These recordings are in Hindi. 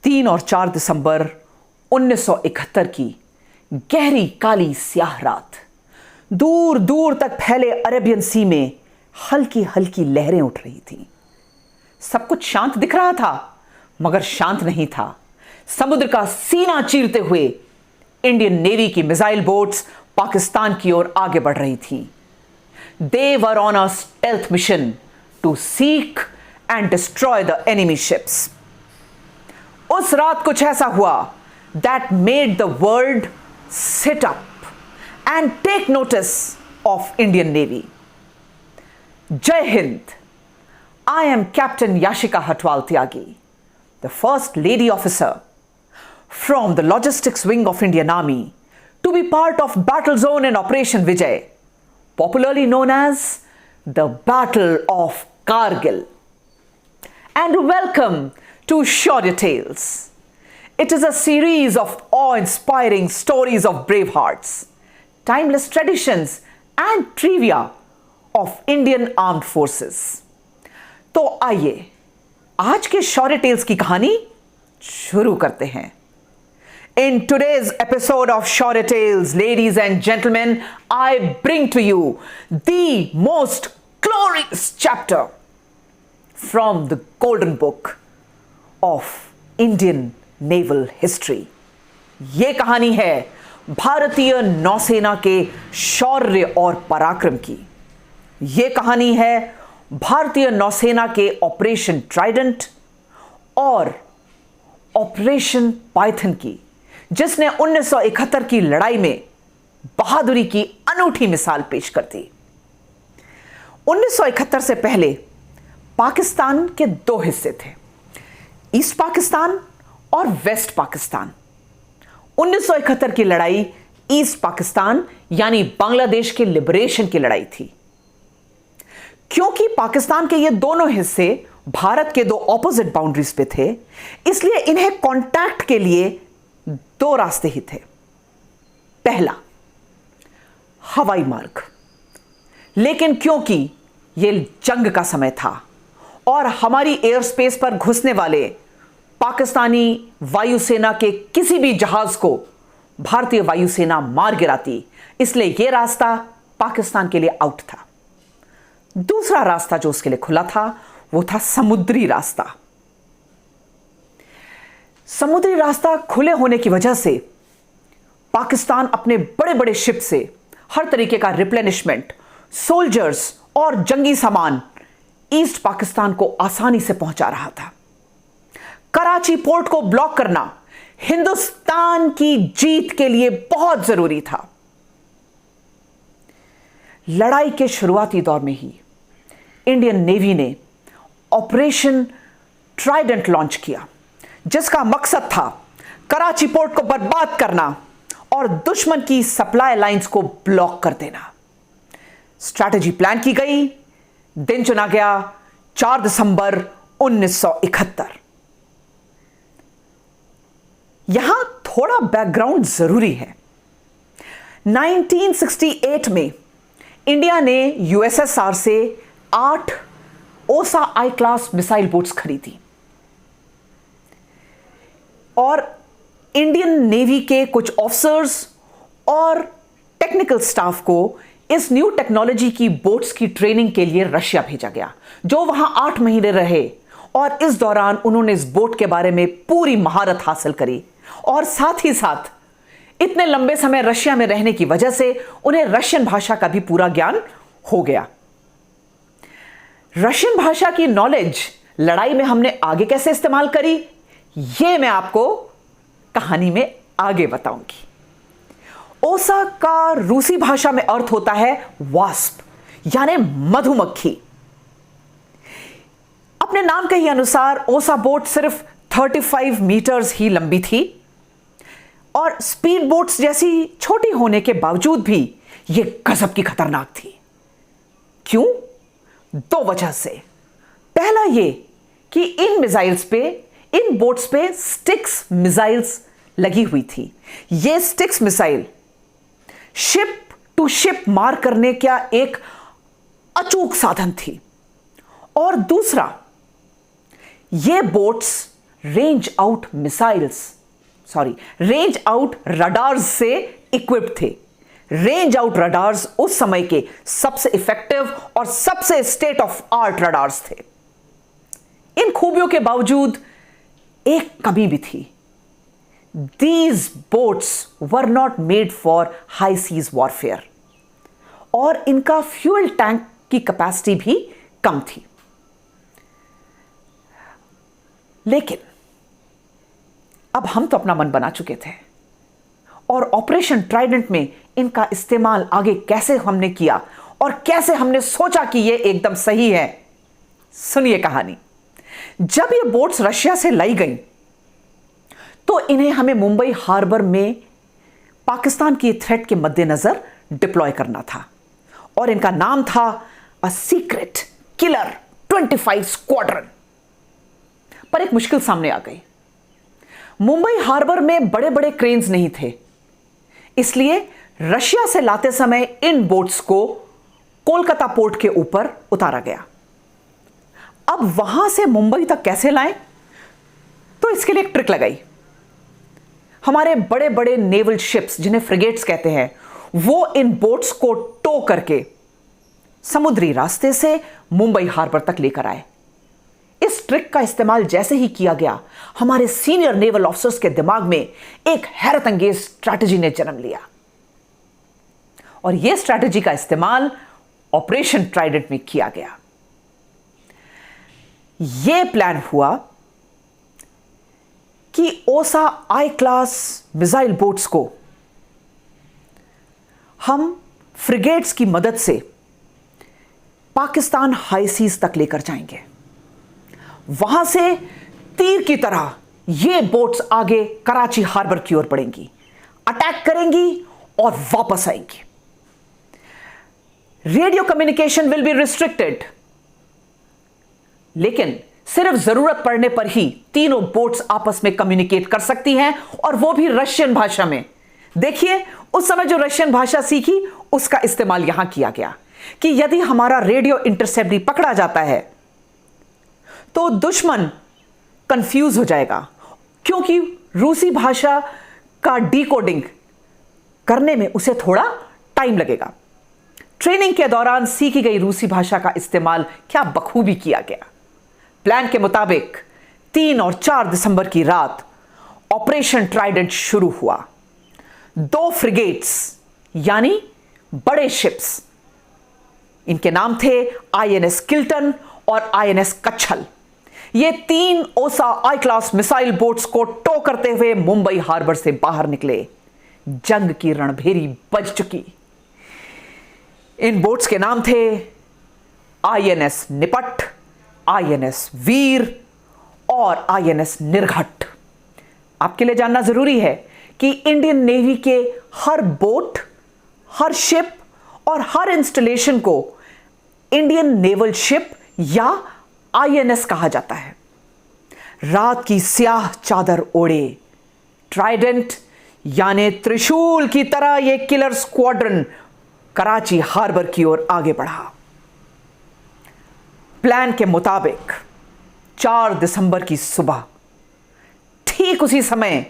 3 और 4 दिसंबर 1971 की गहरी काली स्याह रात। दूर दूर तक फैले अरेबियन सी में हल्की हल्की लहरें उठ रही थीं। सब कुछ शांत दिख रहा था, मगर शांत नहीं था। समुद्र का सीना चीरते हुए इंडियन नेवी की मिसाइल बोट्स पाकिस्तान की ओर आगे बढ़ रही थीं। They were on a stealth mission to seek and destroy the enemy ships. उस रात कुछ ऐसा हुआ that made the world sit up and take notice of Indian Navy. Jai Hind. I am Captain Yashika Hatwal Tyagi, the first lady officer from the logistics wing of Indian Army, to be part of Battle Zone and Operation Vijay, popularly known as the Battle of Kargil. And welcome to Shaurya Tales. It is a series of awe-inspiring stories of brave hearts, timeless traditions and trivia of Indian Armed Forces. तो आइए आज के शौर्य टेल्स की कहानी शुरू करते हैं। In today's episode of Shaurya Tales, ladies and gentlemen, I bring to you the most glorious chapter from the golden book of Indian naval history. ये कहानी है भारतीय नौसेना के शौर्य और पराक्रम की। ये कहानी है भारतीय नौसेना के ऑपरेशन ट्राइडेंट और ऑपरेशन पाइथन की, जिसने 1971 की लड़ाई में बहादुरी की अनूठी मिसाल पेश कर दी। 1971 से पहले पाकिस्तान के 2 हिस्से थे, ईस्ट पाकिस्तान और वेस्ट पाकिस्तान। 1971 की लड़ाई ईस्ट पाकिस्तान यानी बांग्लादेश के लिबरेशन की लड़ाई थी। क्योंकि पाकिस्तान के ये दोनों हिस्से भारत के 2 ऑपोजिट बाउंड्रीज पे थे, इसलिए इन्हें कांटेक्ट के लिए 2 रास्ते ही थे। पहला, हवाई मार्ग। लेकिन क्योंकि यह जंग का समय था और हमारी एयर स्पेस पर घुसने वाले पाकिस्तानी वायुसेना के किसी भी जहाज को भारतीय वायुसेना मार गिराती, इसलिए यह रास्ता पाकिस्तान के लिए आउट था। दूसरा रास्ता जो उसके लिए खुला था वो था समुद्री रास्ता। समुद्री रास्ता खुले होने की वजह से पाकिस्तान अपने बड़े बड़े शिप से हर तरीके का रिप्लेनिशमेंट, सोल्जर्स और जंगी सामान ईस्ट पाकिस्तान को आसानी से पहुंचा रहा था। कराची पोर्ट को ब्लॉक करना हिंदुस्तान की जीत के लिए बहुत जरूरी था। लड़ाई के शुरुआती दौर में ही इंडियन नेवी ने ऑपरेशन ट्राइडेंट लॉन्च किया, जिसका मकसद था कराची पोर्ट को बर्बाद करना और दुश्मन की सप्लाई लाइंस को ब्लॉक कर देना। स्ट्रैटेजी प्लान की गई, दिन चुना गया 4 दिसंबर 1971। यहां थोड़ा बैकग्राउंड जरूरी है। 1968 में इंडिया ने यूएसएसआर से 8 ओसा आई क्लास मिसाइल बोट्स खरीदी और इंडियन नेवी के कुछ ऑफिसर्स और टेक्निकल स्टाफ को इस न्यू टेक्नोलॉजी की बोट्स की ट्रेनिंग के लिए रशिया भेजा गया, जो वहां 8 महीने रहे और इस दौरान उन्होंने इस बोट के बारे में पूरी महारत हासिल करी और साथ ही साथ इतने लंबे समय रशिया में रहने की वजह से उन्हें रशियन भाषा का भी पूरा ज्ञान हो गया। रशियन भाषा की नॉलेज लड़ाई में हमने आगे कैसे इस्तेमाल करी, यह मैं आपको कहानी में आगे बताऊंगी। ओसा का रूसी भाषा में अर्थ होता है वास्प, यानी मधुमक्खी। अपने नाम के ही अनुसार ओसा बोट सिर्फ 35 मीटर्स ही लंबी थी और स्पीड बोट्स जैसी छोटी होने के बावजूद भी यह गजब की खतरनाक थी। क्यों? 2 वजह से। पहला यह कि इन बोट्स पे स्टिक्स मिसाइल्स लगी हुई थी। यह Styx missile ship to ship मार करने का एक अचूक साधन थी। और दूसरा, ये बोट्स रेंज आउट रडार्स से इक्विप्ड थे। रेंज आउट रडार्स उस समय के सबसे इफेक्टिव और सबसे स्टेट ऑफ आर्ट रडार्स थे। इन खूबियों के बावजूद एक कमी भी थी। These boats were not made for high seas warfare और इनका फ्यूल टैंक की कैपेसिटी भी कम थी। लेकिन अब हम तो अपना मन बना चुके थे और ऑपरेशन ट्राइडेंट में इनका इस्तेमाल आगे कैसे हमने किया और कैसे हमने सोचा कि यह एकदम सही है, सुनिए कहानी। जब ये बोट्स रशिया से लाई गई तो इन्हें हमें मुंबई हार्बर में पाकिस्तान की थ्रेट के मद्देनजर डिप्लॉय करना था और इनका नाम था अ सीक्रेट किलर 25 स्क्वाड्रन। पर एक मुश्किल सामने आ गई। मुंबई हार्बर में बड़े बड़े क्रेन्स नहीं थे, इसलिए रशिया से लाते समय इन बोट्स को कोलकाता पोर्ट के ऊपर उतारा गया। अब वहां से मुंबई तक कैसे लाएं? तो इसके लिए एक ट्रिक लगाई। हमारे बड़े बड़े नेवल शिप्स, जिन्हें फ्रिगेट्स कहते हैं, वो इन बोट्स को टो करके समुद्री रास्ते से मुंबई हार्बर तक लेकर आए। इस ट्रिक का इस्तेमाल जैसे ही किया गया, हमारे सीनियर नेवल ऑफिसर्स के दिमाग में एक हैरत अंगेज स्ट्रैटेजी ने जन्म लिया और यह स्ट्रैटेजी का इस्तेमाल ऑपरेशन ट्राइडेंट में किया गया। यह प्लान हुआ कि ओसा आई क्लास मिसाइल बोट्स को हम फ्रिगेट्स की मदद से पाकिस्तान हाई सीज तक लेकर जाएंगे। वहां से तीर की तरह ये बोट्स आगे कराची हार्बर की ओर बढ़ेंगी, अटैक करेंगी और वापस आएंगी। Radio communication will be restricted, लेकिन सिर्फ जरूरत पड़ने पर ही तीनों बोट्स आपस में कम्युनिकेट कर सकती हैं और वो भी रशियन भाषा में। देखिए, उस समय जो रशियन भाषा सीखी उसका इस्तेमाल यहां किया गया कि यदि हमारा रेडियो इंटरसेप्ट भी पकड़ा जाता है तो दुश्मन कंफ्यूज हो जाएगा, क्योंकि रूसी भाषा का डिकोडिंग करने में उसे थोड़ा टाइम लगेगा। ट्रेनिंग के दौरान सीखी गई रूसी भाषा का इस्तेमाल क्या बखूबी किया गया। प्लान के मुताबिक 3 और 4 दिसंबर की रात ऑपरेशन ट्राइडेंट शुरू हुआ। 2 फ्रिगेट्स यानी बड़े शिप्स, इनके नाम थे आईएनएस किल्टन और आईएनएस कच्छल, ये 3 ओसा आई क्लास मिसाइल बोट्स को टो करते हुए मुंबई हार्बर से बाहर निकले। जंग की रणभेरी बज चुकी। इन बोट्स के नाम थे आईएनएस निपट, आईएनएस वीर और आईएनएस निर्घट। आपके लिए जानना जरूरी है कि इंडियन नेवी के हर बोट, हर शिप और हर इंस्टॉलेशन को इंडियन नेवल शिप या आईएनएस कहा जाता है। रात की स्याह चादर ओढ़े ट्राइडेंट यानी त्रिशूल की तरह यह किलर स्क्वाड्रन कराची हार्बर की ओर आगे बढ़ा। प्लान के मुताबिक 4 दिसंबर की सुबह, ठीक उसी समय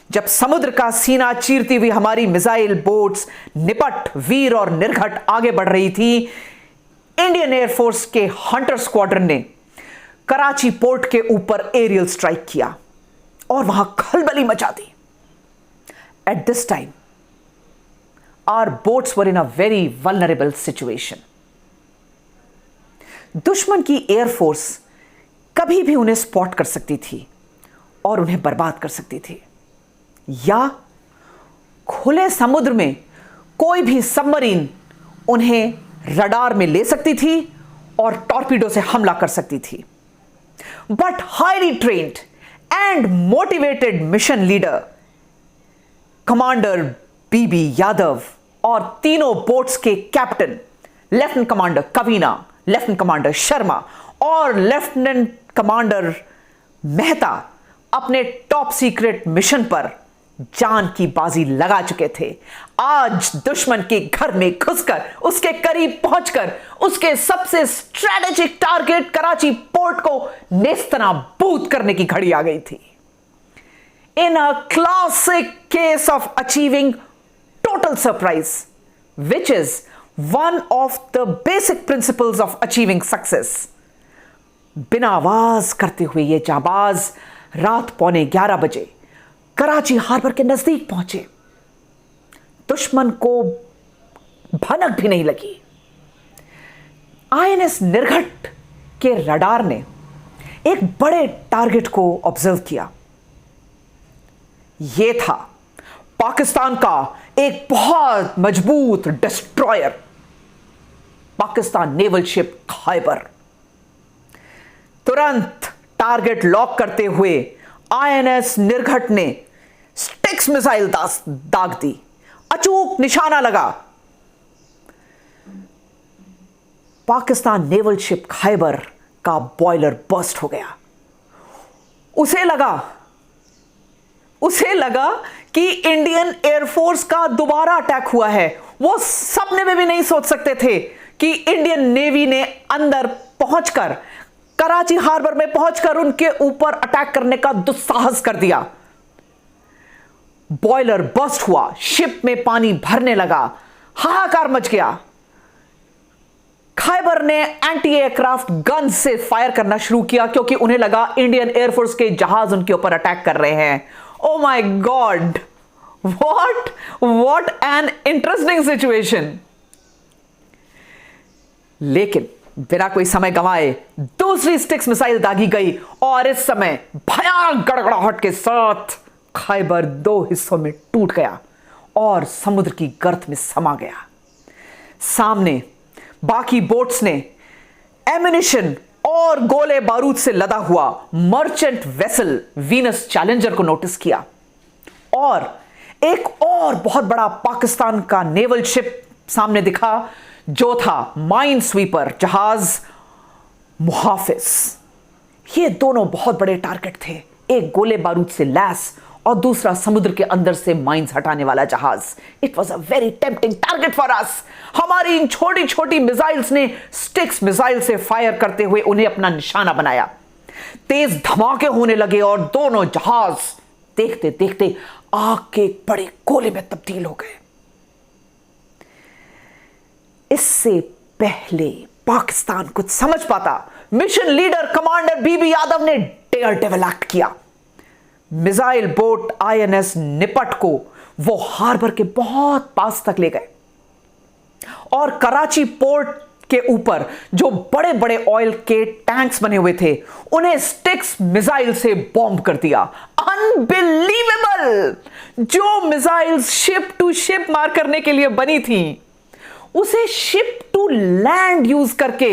जब समुद्र का सीना चीरती हुई हमारी मिसाइल बोट्स निपट, वीर और निर्घट आगे बढ़ रही थी, इंडियन एयरफोर्स के हंटर स्क्वाड्रन ने कराची पोर्ट के ऊपर एरियल स्ट्राइक किया और वहां खलबली मचा दी। At this time our boats were in a very vulnerable situation. दुश्मन की एयरफोर्स कभी भी उन्हें स्पॉट कर सकती थी और उन्हें बर्बाद कर सकती थी, या खुले समुद्र में कोई भी सबमरीन उन्हें रडार में ले सकती थी और टॉर्पीडो से हमला कर सकती थी। But highly trained and motivated mission leader commander BB Yadav और तीनों बोट्स के captain lieutenant commander Kavina, lieutenant commander Sharma और लेफ्टिनेंट कमांडर मेहता अपने टॉप सीक्रेट मिशन पर जान की बाजी लगा चुके थे। आज दुश्मन के घर में घुसकर, उसके करीब पहुंचकर, उसके सबसे स्ट्रेटेजिक टारगेट कराची पोर्ट को नेस्तनाबूद करने की घड़ी आ गई थी। In a classic case of achieving total surprise, which is one of the basic principles of achieving success, बिना आवाज करते हुए ये जाबाज रात 11:15 बजे कराची हार्बर के नजदीक पहुंचे। दुश्मन को भनक भी नहीं लगी। आईएनएस निर्घट के रडार ने एक बड़े टारगेट को ऑब्जर्व किया। यह था पाकिस्तान का एक बहुत मजबूत destroyer, Pakistan naval ship Khyber. तुरंत टारगेट लॉक करते हुए आईएनएस निर्घट ने स्टिक्स मिसाइल दाग दी। अचूक निशाना लगा। पाकिस्तान नेवल शिप खैबर का बॉयलर बर्स्ट हो गया। उसे लगा कि इंडियन एयरफोर्स का दोबारा अटैक हुआ है। वो सपने में भी नहीं सोच सकते थे कि इंडियन नेवी ने अंदर पहुंचकर, कराची हार्बर में पहुंचकर उनके ऊपर अटैक करने का दुस्साहस कर दिया। बॉयलर बर्स्ट हुआ, शिप में पानी भरने लगा, हाहाकार मच गया। खैबर ने एंटी एयरक्राफ्ट गन से फायर करना शुरू किया क्योंकि उन्हें लगा इंडियन एयरफोर्स के जहाज उनके ऊपर अटैक कर रहे हैं। Oh my God, what an interesting situation. लेकिन बिना कोई समय गंवाए दूसरी स्टिक्स मिसाइल दागी गई और इस समय भयानक गड़गड़ाहट के साथ खैबर 2 हिस्सों में टूट गया और समुद्र की गर्त में समा गया। सामने बाकी बोट्स ने एम्युनिशन और गोले बारूद से लदा हुआ मर्चेंट वेसल वीनस चैलेंजर को नोटिस किया और एक और बहुत बड़ा पाकिस्तान का नेवल शिप सामने दिखा जो था माइन स्वीपर जहाज मुहाफिज। ये दोनों बहुत बड़े टारगेट थे, एक गोले बारूद से लैस और दूसरा समुद्र के अंदर से माइंस हटाने वाला जहाज। It was a very tempting target for us. हमारी इन छोटी छोटी मिसाइल्स ने स्टिक्स मिसाइल से फायर करते हुए उन्हें अपना निशाना बनाया। तेज धमाके होने लगे और दोनों जहाज देखते देखते आग के एक बड़े गोले में तब्दील हो गए। इससे पहले पाकिस्तान कुछ समझ पाता, mission leader commander BB Yadav ने डेयर डेविल एक्ट किया। मिसाइल बोट आईएनएस निपट को वो हार्बर के बहुत पास तक ले गए और कराची पोर्ट के ऊपर जो बड़े बड़े ऑयल के टैंक्स बने हुए थे उन्हें स्टिक्स मिसाइल से बॉम्ब कर दिया। अनबिलीवेबल! जो मिसाइल शिप टू शिप मार करने के लिए बनी थी उसे शिप टू लैंड यूज करके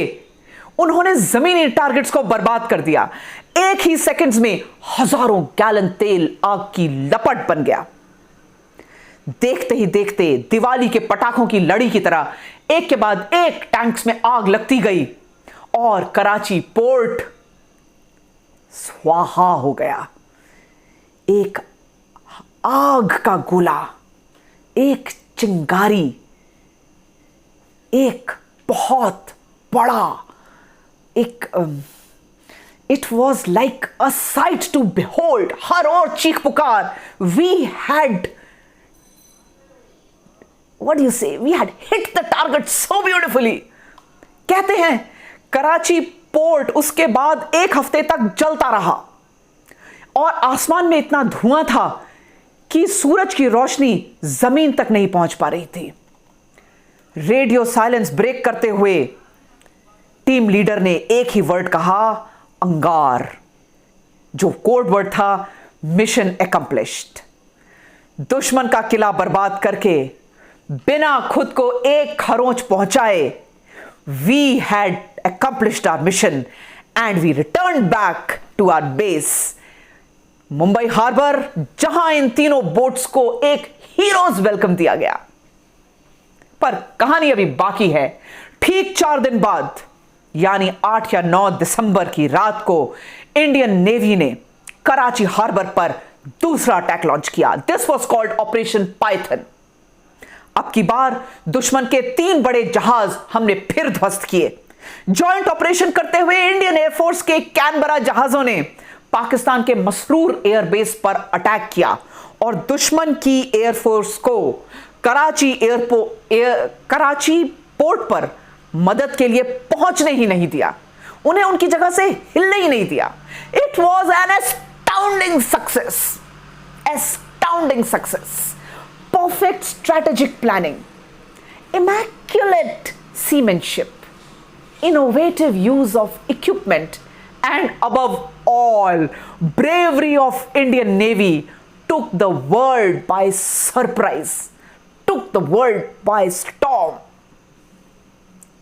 उन्होंने जमीनी टारगेट्स को बर्बाद कर दिया। एक ही सेकंड्स में हजारों गैलन तेल आग की लपट बन गया। देखते ही देखते दिवाली के पटाखों की लड़ी की तरह एक के बाद एक टैंक्स में आग लगती गई और कराची पोर्ट स्वाहा हो गया। एक आग का गोला, एक चिंगारी, एक बहुत बड़ा it was like a sight to behold। हर और चीख पुकार। we had hit the target so beautifully। कहते हैं कराची पोर्ट उसके बाद 1 हफ्ते तक जलता रहा और आसमान में इतना धुआं था कि सूरज की रोशनी जमीन तक नहीं पहुंच पा रही थी। रेडियो साइलेंस ब्रेक करते हुए टीम लीडर ने एक ही वर्ड कहा, अंगार, जो कोड वर्ड था मिशन एकम्प्लिश्ड। दुश्मन का किला बर्बाद करके बिना खुद को एक खरोंच पहुंचाए we had accomplished our mission and we returned back to our base। Mumbai harbour, जहां इन तीनों बोट्स को एक हीरोज वेलकम दिया गया। पर कहानी अभी बाकी है। ठीक 4 दिन बाद यानी 8 या 9 दिसंबर की रात को इंडियन नेवी ने कराची हार्बर पर दूसरा अटैक लॉन्च किया। This was called operation Python. अब की बार दुश्मन के 3 बड़े जहाज हमने फिर ध्वस्त किए। जॉइंट ऑपरेशन करते हुए इंडियन एयरफोर्स के कैनबरा जहाजों ने पाकिस्तान के मसरूर एयरबेस पर अटैक किया और दुश्मन की एयरफोर्स को कराची पोर्ट पर मदद के लिए पहुंचने ही नहीं दिया, उन्हें उनकी जगह से हिलने ही नहीं दिया। It was an astounding success, perfect strategic planning, immaculate seamanship, innovative use of equipment, and above all, bravery of Indian Navy took the world by surprise, took the world by storm.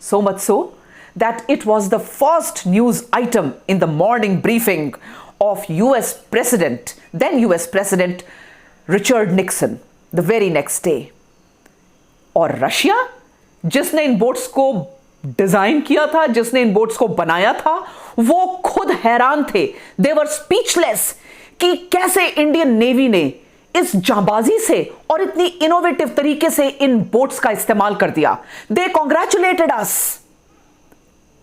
So much so that it was the first news item in the morning briefing of then US President Richard Nixon the very next day. और रशिया, जिसने इन बोट्स को डिजाइन किया था, जिसने इन बोट्स को बनाया था, वो खुद हैरान थे। दे वर स्पीचलेस कि कैसे इंडियन नेवी ने इस जांबाजी से और इतनी इनोवेटिव तरीके से इन बोट्स का इस्तेमाल कर दिया। दे कॉन्ग्रेचुलेटेड अस।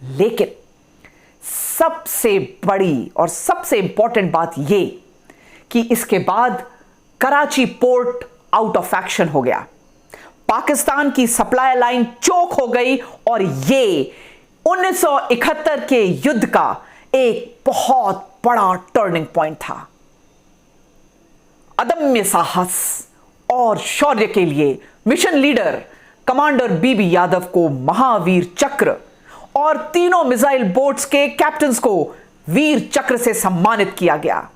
लेकिन सबसे बड़ी और सबसे इंपॉर्टेंट बात यह कि इसके बाद Karachi port out of action हो गया, पाकिस्तान की सप्लाई लाइन चोक हो गई और यह 1971 के युद्ध का एक बहुत बड़ा टर्निंग पॉइंट था। अदम्य साहस और शौर्य के लिए mission leader commander BB Yadav को महावीर चक्र और तीनों मिसाइल बोट्स के कैप्टन्स को वीर चक्र से सम्मानित किया गया।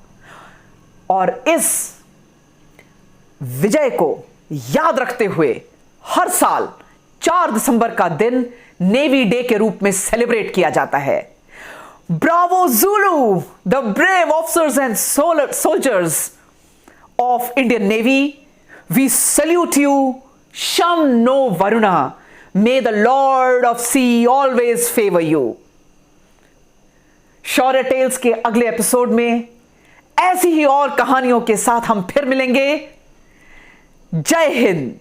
और इस विजय को याद रखते हुए हर साल 4 दिसंबर का दिन नेवी डे के रूप में सेलिब्रेट किया जाता है। Bravo Zulu, the brave officers and soldiers of Indian Navy, we salute you, Sham no Varuna, may the Lord of Sea always favor you। Shaurya tales के अगले एपिसोड में ऐसी ही और कहानियों के साथ हम फिर मिलेंगे। जय हिंद।